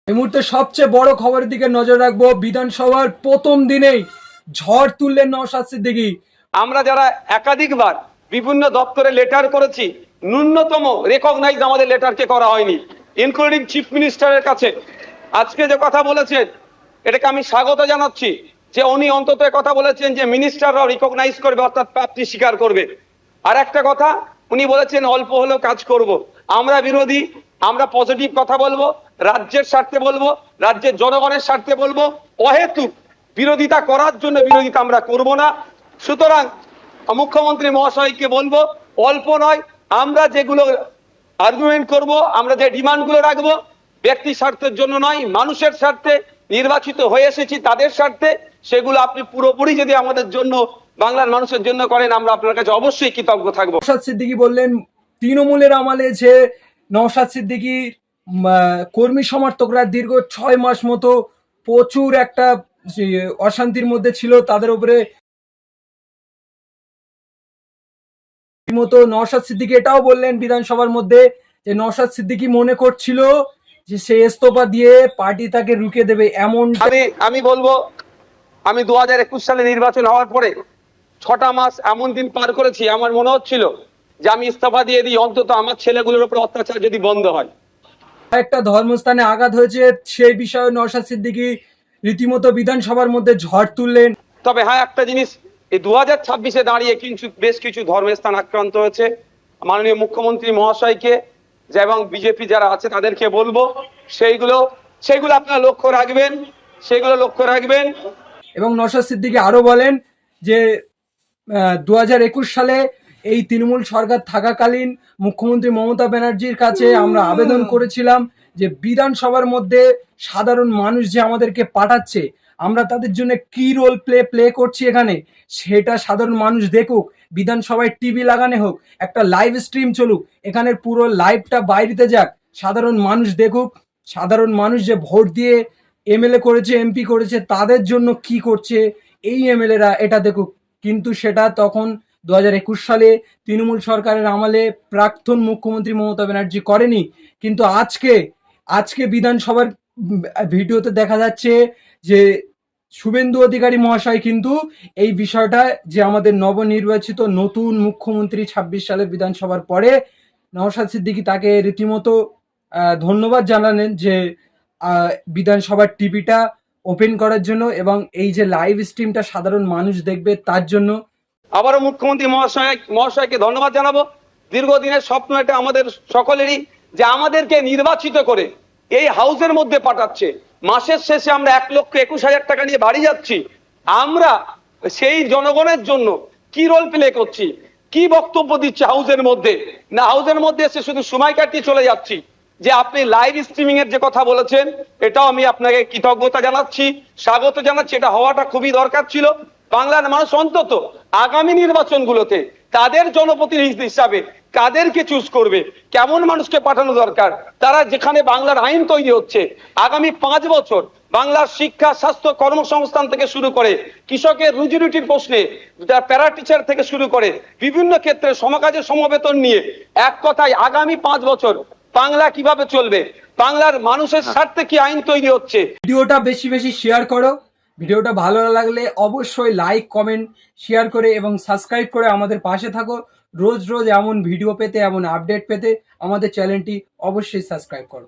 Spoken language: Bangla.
এই মুহূর্তে সবচেয়ে বড় খবরের দিকে নজর রাখবো। বিধানসভার প্রথম দিনেই ঝড় তুললেন নওশাদ সিদ্দিকী। আমরা যারা একাধিকবার বিভিন্ন দপ্তরে লেটার করেছি, ন্যূনতম রেকগনাইজ আমাদের লেটারকে করা হয়নি, ইনক্লুডিং চিফ মিনিস্টারের কাছে। আজকে যে কথা বলেছেন এটাকে আমি স্বাগত জানাচ্ছি, যে উনি অন্তত কথা বলেছেন যে মিনিস্টাররাও রিকগনাইজ করবে, অর্থাৎ প্রাপ্তি স্বীকার করবে। আর একটা কথা উনি বলেছেন অল্প হলেও কাজ করব। আমরা বিরোধী, আমরা পজিটিভ কথা বলবো, রাজ্যের স্বার্থে বলবো, রাজ্যের জনগণের স্বার্থে বলবো। অহেতুক বিরোধিতা করার জন্য বিরোধিতা আমরা করব না। সুতরাং মুখ্যমন্ত্রী মহাশয়কে বলবো, অল্প নয়, আমরা যেগুলো আর্গুমেন্ট করব, আমরা যে ডিমান্ডগুলো রাখবো, ব্যক্তি স্বার্থের জন্য নয়, মানুষের স্বার্থে, নির্বাচিত হয়ে এসেছি তাদের স্বার্থে, সেগুলো আপনি পুরোপুরি যদি আমাদের জন্য, বাংলার মানুষের জন্য করেন, আমরা আপনার কাছে অবশ্যই কৃতজ্ঞ থাকবো। নওশাদ সিদ্দিকী বললেন তৃণমূলের আমলে যে নওশাদ সিদ্দিকীর কর্মী সমর্থকরা দীর্ঘ 6 মাস মতো প্রচুর একটা অশান্তির মধ্যে ছিল, তাদের উপরে মতো নওশাদ সিদ্দিকী এটাও বললেন বিধানসভার মধ্যে যে নওশাদ সিদ্দিকী মনে করছিল যে সে ইস্তফা দিয়ে পার্টি তাকে রুখে দেবে। এমন আমি বলবো, আমি 2021 সালে নির্বাচন হওয়ার পরে 6টা মাস এমন দিন পার করেছি, আমার মনে হচ্ছিল যে আমি ইস্তফা দিয়ে দিই, অন্তত আমার ছেলেগুলোর উপর অত্যাচার যদি বন্ধ হয়। একটা ধর্মস্থানে আঘাত হয়েছে, সেই বিষয়ে নওশাদ সিদ্দিকী রীতিমতো বিধানসভার মধ্যে ঝড় তুললেন। তবে হ্যাঁ, একটা জিনিস, এই 2026-এ দাঁড়িয়ে বেশ কিছু ধর্মের স্থান আক্রান্ত হয়েছে। মাননীয় মুখ্যমন্ত্রী মহাশয়কে এবং বিজেপি যারা আছে তাদেরকে বলবো, সেইগুলো আপনারা লক্ষ্য রাখবেন, সেগুলো লক্ষ্য রাখবেন। এবং নওশাদ সিদ্দিকী আরো বলেন যে 2021 সালে এই তৃণমূল সরকার থাকাকালীন মুখ্যমন্ত্রী মমতা ব্যানার্জির কাছে আমরা আবেদন করেছিলাম যে বিধানসভার মধ্যে সাধারণ মানুষ যে আমাদেরকে পাঠাচ্ছে, আমরা তাদের জন্য কি রোল প্লে করছি এখানে, সেটা সাধারণ মানুষ দেখুক। বিধানসভায় টিভি লাগানো হোক, একটা লাইভ স্ট্রিম চলুক, এখানের পুরো লাইভটা বাইরেতে যাক, সাধারণ মানুষ দেখুক। সাধারণ মানুষ যে ভোট দিয়ে এমএলএ করেছে, এমপি করেছে, তাদের জন্য কি করছে এই এমএলএরা, এটা দেখুক। কিন্তু সেটা তখন 2021 সালে তৃণমূল সরকারের আমলে প্রাক্তন মুখ্যমন্ত্রী মমতা ব্যানার্জি করেনি। কিন্তু আজকে বিধানসভার ভিডিওতে দেখা যাচ্ছে যে শুভেন্দু অধিকারী মহাশয় কিন্তু এই বিষয়টা, যে আমাদের নবনির্বাচিত নতুন মুখ্যমন্ত্রী 26 সালের বিধানসভার পরে নওশাদ সিদ্দিকী তাকে রীতিমতো ধন্যবাদ জানালেন যে বিধানসভার টিভিটা ওপেন করার জন্য এবং এই যে লাইভ স্ট্রিমটা সাধারণ মানুষ দেখবে তার জন্য। আবারও মুখ্যমন্ত্রী মহাশয়কে ধন্যবাদ জানাবো। দীর্ঘদিনের স্বপ্ন এটা আমাদের সকলেরই, যে আমাদেরকে নির্বাচিত করে এই হাউসের মধ্যে পাঠাচ্ছে। মাসের শেষে আমরা 1,21,000 টাকা নিয়ে বাড়ি যাচ্ছি। আমরা সেই জনগণের জন্য কি রোল প্লে করছি, কি বক্তব্য দিচ্ছি হাউসের মধ্যে, না হাউসের মধ্যে এসে শুধু সময় কাটিয়ে চলে যাচ্ছি। যে আপনি লাইভ স্ট্রিমিং এর যে কথা বলেছেন, এটাও আমি আপনাকে কৃতজ্ঞতা জানাচ্ছি, স্বাগত জানাচ্ছি। এটা হওয়াটা খুবই দরকার ছিল। বাংলার মানুষ অন্তত আগামী নির্বাচনগুলোতে তাদের জনপ্রতিনিধি হিসাবে কাদেরকে চুজ করবে, কেমন মানুষকে পাঠানো দরকার, তারা যেখানে বাংলার আইন তৈরি হচ্ছে আগামী 5 বছর বাংলার শিক্ষা, স্বাস্থ্য, কর্মসংস্থান থেকে শুরু করে কৃষকের রুজি রুটির প্রশ্নে, প্যারা টিচার থেকে শুরু করে বিভিন্ন ক্ষেত্রে সমকাজের সমবেতন নিয়ে, এক কথায় আগামী 5 বছর বাংলা কিভাবে চলবে, বাংলার মানুষের স্বার্থে কি আইন তৈরি হচ্ছে। ভিডিওটা বেশি বেশি শেয়ার করো। ভিডিওটা ভালো লাগলে অবশ্যই লাইক, কমেন্ট, শেয়ার করে এবং সাবস্ক্রাইব করে আমাদের পাশে থাকো। রোজ রোজ এমন ভিডিও পেতে, এমন আপডেট পেতে আমাদের চ্যানেলটি অবশ্যই সাবস্ক্রাইব করো।